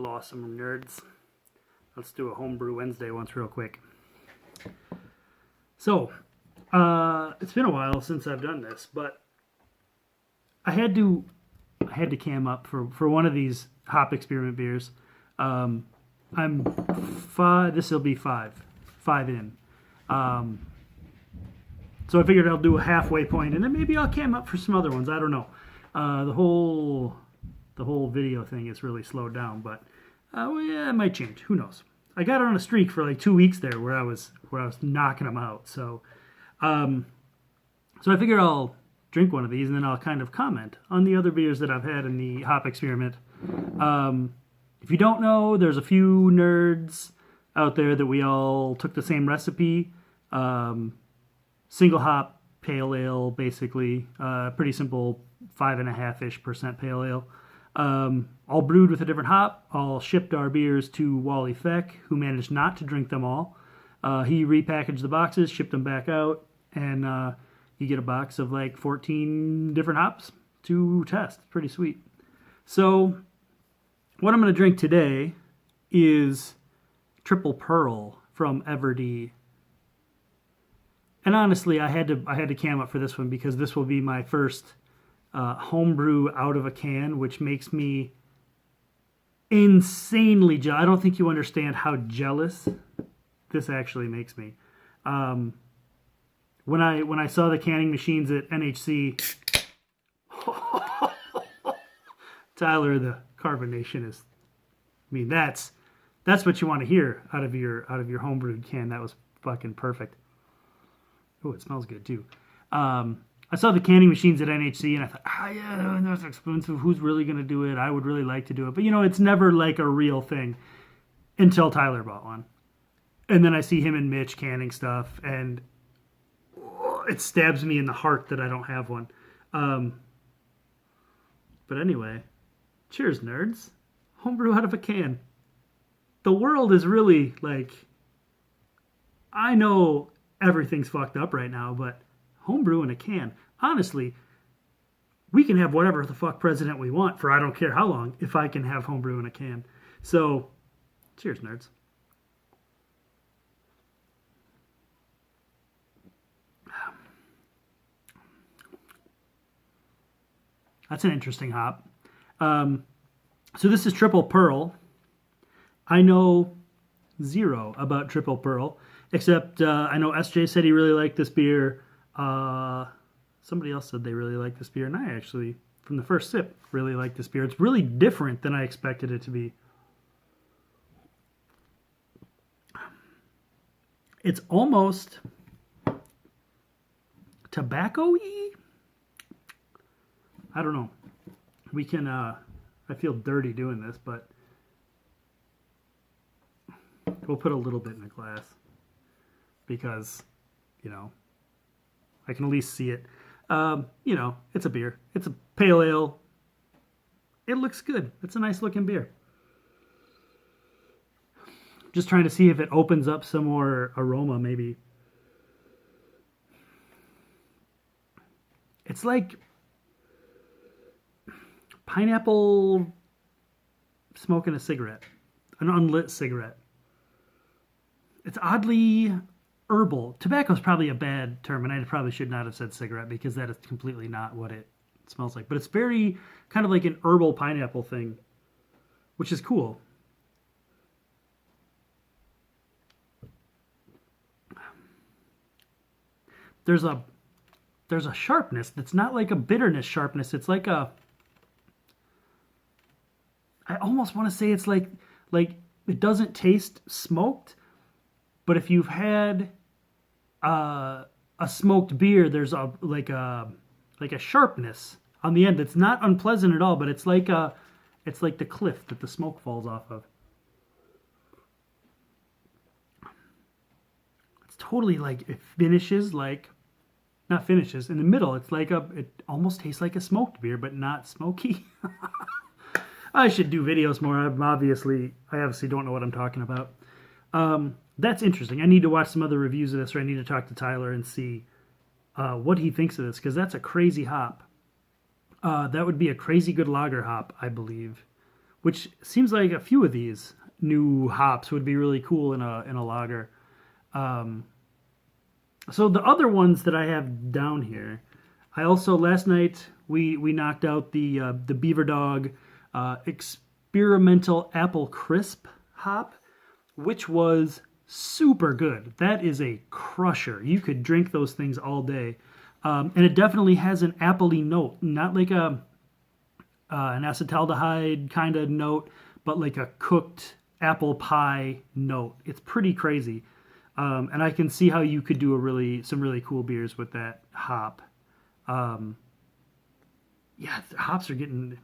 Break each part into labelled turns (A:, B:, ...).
A: Awesome nerds. Let's do a homebrew Wednesday once real quick. So, it's been a while since I've done this, but I had to cam up for one of these hop experiment beers. I'm five. This will be five in. So I figured I'll do a halfway point, and then maybe I'll cam up for some other ones. I don't know. The whole video thing is really slowed down, but it might change. Who knows? I got on a streak for like 2 weeks there where I was knocking them out. So I figure I'll drink one of these and then I'll kind of comment on the other beers that I've had in the hop experiment. If you don't know, there's a few nerds out there that we all took the same recipe. Single hop pale ale, basically. Pretty simple 5.5% pale ale. All brewed with a different hop. All shipped our beers to Wally Feck, who managed not to drink them all. He repackaged the boxes, shipped them back out, and you get a box of like 14 different hops to test. Pretty sweet. So what I'm going to drink today is Triple Pearl from Everdee. And honestly, I had to cam up for this one because this will be my first homebrew out of a can, which makes me insanely jealous. I don't think you understand how jealous this actually makes me. When I saw the canning machines at NHC, Tyler, the carbonation is, I mean, that's what you want to hear out of your homebrewed can. That was fucking perfect. Oh, it smells good too. I saw the canning machines at NHC and I thought, yeah, that's expensive. Who's really going to do it? I would really like to do it. But, it's never like a real thing until Tyler bought one. And then I see him and Mitch canning stuff and it stabs me in the heart that I don't have one. But anyway, cheers, nerds. Homebrew out of a can. The world is really like, I know everything's fucked up right now, but homebrew in a can. Honestly, we can have whatever the fuck president we want for I don't care how long if I can have homebrew in a can. So, cheers, nerds. That's an interesting hop. So this is Triple Pearl. I know zero about Triple Pearl. Except I know SJ said he really liked this beer. Somebody else said they really liked this beer. And I actually, from the first sip, really liked this beer. It's really different than I expected it to be. It's almost tobacco-y? I don't know. We can, I feel dirty doing this, but we'll put a little bit in a glass. Because, I can at least see it. It's a beer. It's a pale ale. It looks good. It's a nice looking beer. Just trying to see if it opens up some more aroma, maybe. It's like pineapple smoking a cigarette. An unlit cigarette. It's oddly herbal. Tobacco is probably a bad term, and I probably should not have said cigarette because that is completely not what it smells like. But it's very kind of like an herbal pineapple thing, which is cool. There's a sharpness that's not like a bitterness sharpness. It's like I almost want to say it's like it doesn't taste smoked, but if you've had a smoked beer, there's like a sharpness on the end. It's not unpleasant at all, but it's like the cliff that the smoke falls off of. It's totally like it finishes like, not finishes in the middle. It's like it almost tastes like a smoked beer, but not smoky. I should do videos more. I obviously don't know what I'm talking about. That's interesting. I need to watch some other reviews of this, or I need to talk to Tyler and see what he thinks of this, because that's a crazy hop. That would be a crazy good lager hop, I believe. which seems like a few of these new hops would be really cool in a lager. So the other ones that I have down here, I also last night we knocked out the Beaver Dog experimental apple crisp hop, which was super good. That is a crusher. You could drink those things all day, and it definitely has an appley note, not like an acetaldehyde kind of note, but like a cooked apple pie note. It's pretty crazy. And I can see how you could do some really cool beers with that hop. Yeah, hops are getting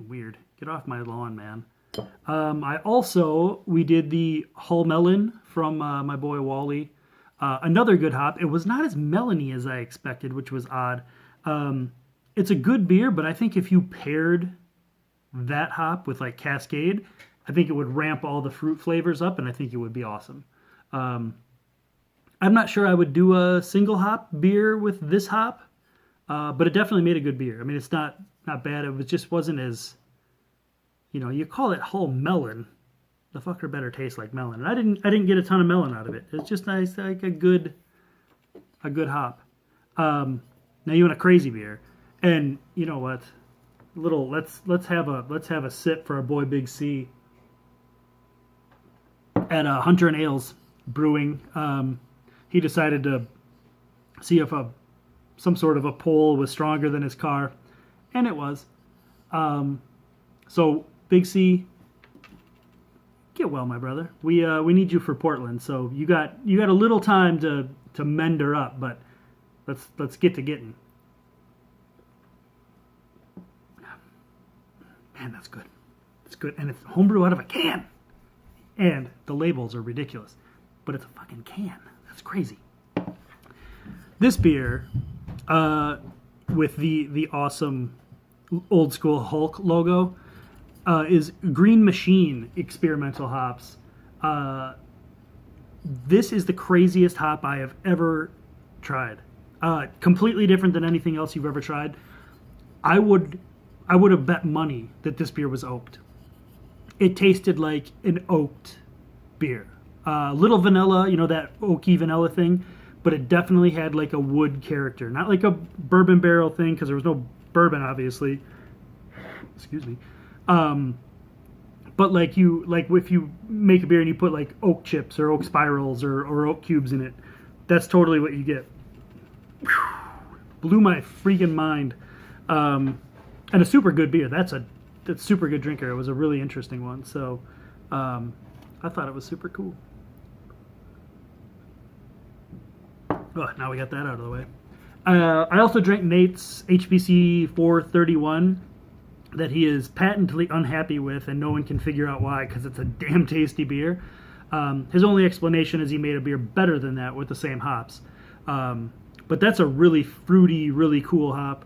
A: weird. Get off my lawn, man. We did the Hull Melon from my boy Wally. Another good hop. It was not as melony as I expected, which was odd. It's a good beer, but I think if you paired that hop with like Cascade, I think it would ramp all the fruit flavors up, and I think it would be awesome. I'm not sure I would do a single hop beer with this hop, but it definitely made a good beer. I mean, it's not bad. It just wasn't as, you call it Hull Melon. The fucker better taste like melon. And I didn't get a ton of melon out of it. It's just nice, like a good hop. Now you want a crazy beer, and you know what? Let's have a sip for our boy Big C at Hunter and Ales Brewing. He decided to see if some sort of a pole was stronger than his car, and it was. So Big C, get well, my brother. We need you for Portland. So you got a little time to mend her up, but let's get to getting. Man, that's good. It's good, and it's homebrew out of a can, and the labels are ridiculous. But it's a fucking can. That's crazy. This beer, with the awesome old school Hulk logo, is Green Machine experimental hops. This is the craziest hop I have ever tried. Completely different than anything else you've ever tried. I would have bet money that this beer was oaked. It tasted like an oaked beer. Little vanilla, that oaky vanilla thing, but it definitely had like a wood character. Not like a bourbon barrel thing, because there was no bourbon, obviously. Excuse me. But if you make a beer and you put like oak chips or oak spirals or oak cubes in it, that's totally what you get. Blew my freaking mind. And a super good beer. That's super good drinker. It was a really interesting one. So I thought it was super cool. Oh, now we got that out of the way. I also drank Nate's HBC 431 that he is patently unhappy with, and no one can figure out why, because it's a damn tasty beer. His only explanation is he made a beer better than that with the same hops. But that's a really fruity, really cool hop.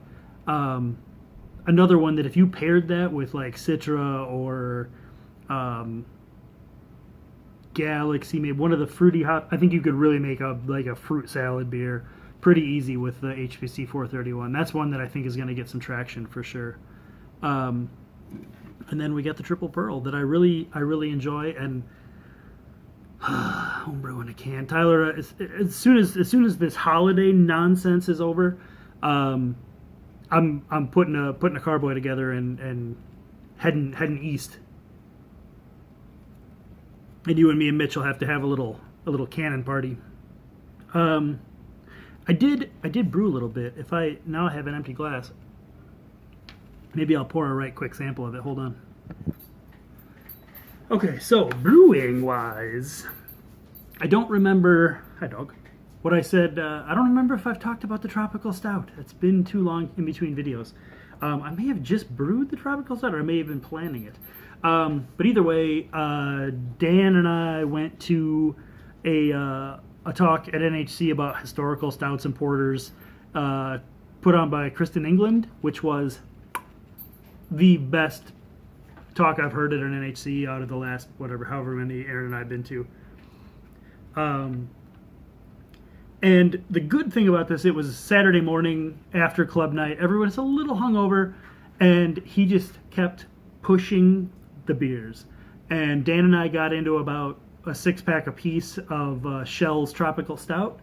A: Another one that if you paired that with like Citra or Galaxy, maybe one of the fruity hop, I think you could really make a fruit salad beer pretty easy with the HBC 431. That's one that I think is going to get some traction for sure. And then we got the Triple Pearl that I really enjoy, and homebrew in a can. Tyler, as soon as this holiday nonsense is over, I'm putting a carboy together and heading east. And you and me and Mitch will have to have a little cannon party. I did brew a little bit. Now I have an empty glass. Maybe I'll pour a right quick sample of it. Hold on. Okay, so brewing wise, I don't remember. Hi, dog. What I said. I don't remember if I've talked about the Tropical Stout. It's been too long in between videos. I may have just brewed the Tropical Stout, or I may have been planning it. But either way, Dan and I went to a talk at NHC about historical stouts and porters, put on by Kristen England, which was the best talk I've heard at an NHC out of the last however many Aaron and I have been to. And the good thing about this, it was Saturday morning after club night. Everyone's a little hungover, and he just kept pushing the beers. And Dan and I got into about a 6-pack apiece of Shell's Tropical Stout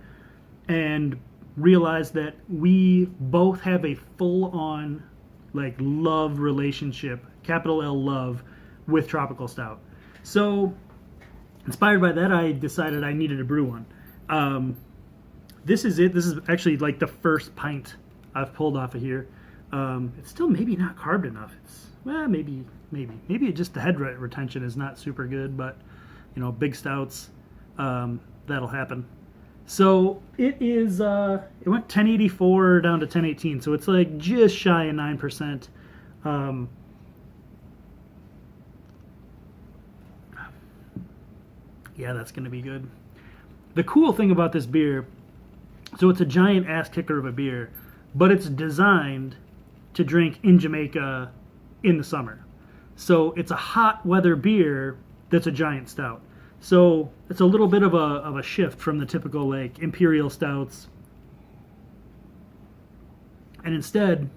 A: and realized that we both have a full-on like love relationship, capital L love, with Tropical Stout. So inspired by that, I decided I needed to brew one. This is it. This is actually like the first pint I've pulled off of here. It's still maybe not carved enough. It's maybe just the head retention is not super good, but you know, big stouts, that'll happen. So it is. It went 1084 down to 1018, so it's like just shy of 9%. Yeah, that's gonna be good. The cool thing about this beer, so it's a giant ass kicker of a beer, but it's designed to drink in Jamaica in the summer. So it's a hot weather beer that's a giant stout. So it's a little bit of a shift from the typical like imperial stouts. And instead,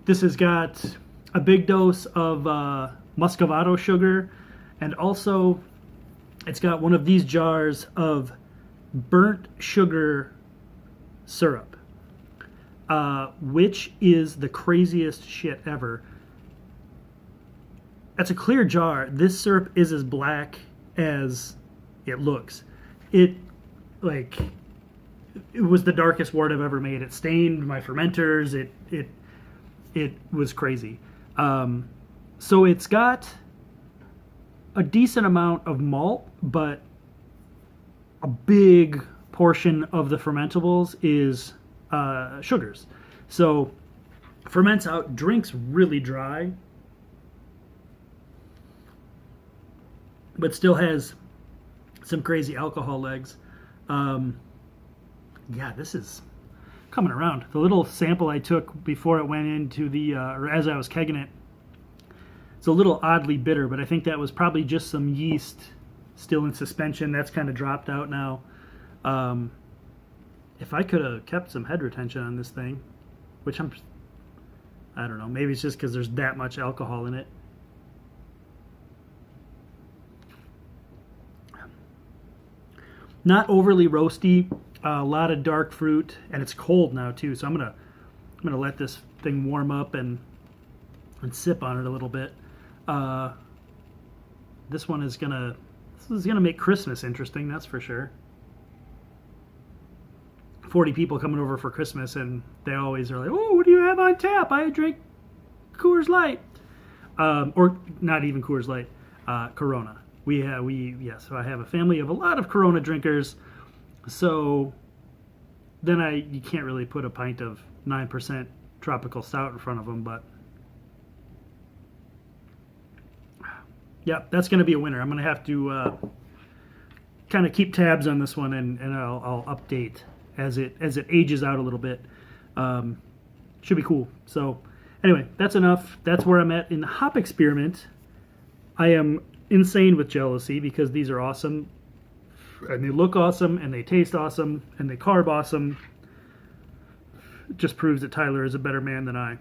A: this has got a big dose of muscovado sugar, and also it's got one of these jars of burnt sugar syrup, which is the craziest shit ever. That's a clear jar. This syrup is as black as it looks. It was the darkest wort I've ever made. It stained my fermenters. It was crazy. So it's got a decent amount of malt, but a big portion of the fermentables is sugars. So ferments out, drinks really dry, but still has some crazy alcohol legs. Yeah, this is coming around. The little sample I took before it went into the, or as I was kegging it, it's a little oddly bitter, but I think that was probably just some yeast still in suspension. That's kind of dropped out now. If I could have kept some head retention on this thing, which I don't know, maybe it's just because there's that much alcohol in it. Not overly roasty, a lot of dark fruit, and it's cold now too. So I'm gonna let this thing warm up and sip on it a little bit. This is gonna make Christmas interesting, that's for sure. 40 people coming over for Christmas, and they always are like, "Oh, what do you have on tap?" I drink Coors Light, or not even Coors Light, Corona. So I have a family of a lot of Corona drinkers, so then you can't really put a pint of 9% Tropical Stout in front of them, but yeah, that's going to be a winner. I'm going to have to kind of keep tabs on this one, and I'll update as it ages out a little bit. Should be cool. So anyway, that's enough. That's where I'm at in the hop experiment. I am insane with jealousy because these are awesome, and they look awesome, and they taste awesome, and they carb awesome. It just proves that Tyler is a better man than I,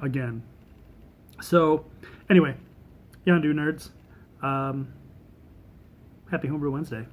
A: again. So anyway, Yondu nerds, happy Homebrew Wednesday.